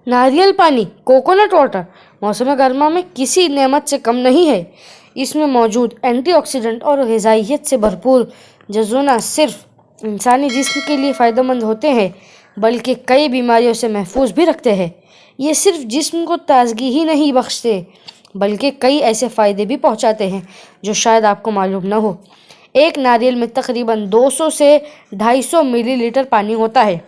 नारियल पानी coconut water मौसम गर्मा में किसी नेमत से कम नहीं है। इसमें मौजूद एंटीऑक्सीडेंट और ग़िज़ाइयत से भरपूर जज़्बा न सिर्फ इंसानी जिस्म के लिए फ़ायदेमंद होते हैं बल्कि कई बीमारियों से महफूज भी रखते हैं। ये सिर्फ जिस्म को ताज़गी ही नहीं बख्शते बल्कि कई ऐसे फ़ायदे भी पहुंचाते हैं जो शायद आपको मालूम न हो। एक नारियल में तकरीबन 200 से 250 मिलीलीटर पानी होता है।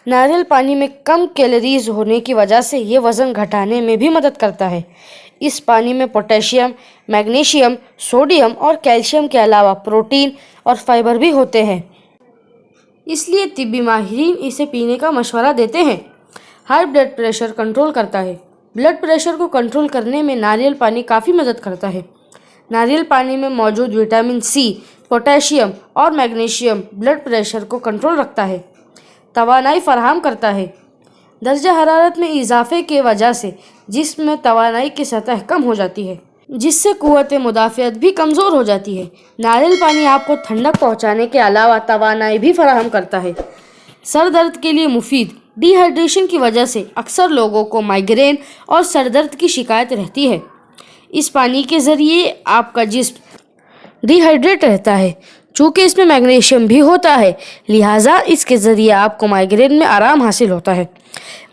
नारियल पानी में कम कैलोरीज होने की वजह से ये वज़न घटाने में भी मदद करता है। इस पानी में पोटेशियम, मैग्नीशियम, सोडियम और कैल्शियम के अलावा प्रोटीन और फाइबर भी होते हैं, इसलिए तिब्बी माहिरीन इसे पीने का मशवरा देते हैं। हाई ब्लड प्रेशर कंट्रोल करता है। ब्लड प्रेशर को कंट्रोल करने में नारियल पानी काफ़ी मदद करता है। नारियल पानी में मौजूद विटामिन सी, पोटेशियम और मैग्नीशियम ब्लड प्रेशर को कंट्रोल रखता है, तवानाई फराहम करता है। दर्जा हरारत में इजाफे के वजह से जिस्म में तवानाई की सतह कम हो जाती है, जिससे क़ुव्वत मुदाफ़ियत भी कमज़ोर हो जाती है। नारियल पानी आपको ठंडक पहुंचाने के अलावा तवानाई भी फराहम करता है। सर दर्द के लिए मुफीद। डिहाइड्रेशन की वजह से अक्सर लोगों को माइग्रेन और सर दर्द की शिकायत रहती है। इस पानी के ज़रिए आपका जिस्म डिहाइड्रेट रहता है। चूँकि इसमें मैग्नीशियम भी होता है, लिहाजा इसके ज़रिए आपको माइग्रेन में आराम हासिल होता है।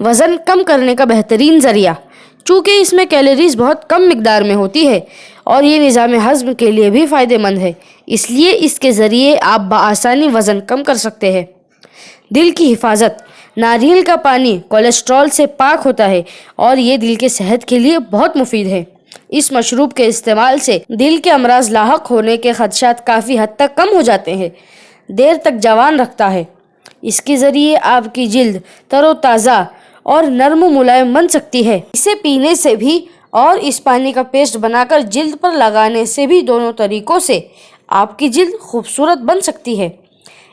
वज़न कम करने का बेहतरीन ज़रिया। चूँकि इसमें कैलोरीज बहुत कम मिकदार में होती है और ये निज़ाम हज़्म के लिए भी फ़ायदेमंद है, इसलिए इसके ज़रिए आप बआसानी वज़न कम कर सकते हैं। दिल की हिफाजत। नारियल का पानी कोलेस्ट्रॉल से पाक होता है और ये दिल के सेहत के लिए बहुत मुफीद है। इस मशरूब के इस्तेमाल से दिल के अमराज लाहक होने के खदशात काफ़ी हद तक कम हो जाते हैं। देर तक जवान रखता है। इसके ज़रिए आपकी जिल्द तरोताज़ा और नरम मुलायम बन सकती है। इसे पीने से भी और इस पानी का पेस्ट बनाकर जिल्द पर लगाने से भी, दोनों तरीक़ों से आपकी जिल्द खूबसूरत बन सकती है।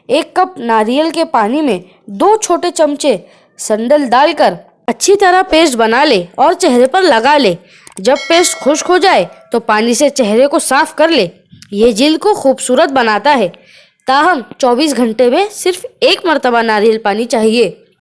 एक कप नारियल के पानी में 2 छोटे चमचे संदल डालकर अच्छी तरह पेस्ट बना ले और चेहरे पर लगा ले। जब पेस्ट खुश्क हो जाए तो पानी से चेहरे को साफ कर ले। ये जिल्द को खूबसूरत बनाता है। ताहम 24 घंटे में सिर्फ 1 मरतबा नारियल पानी चाहिए।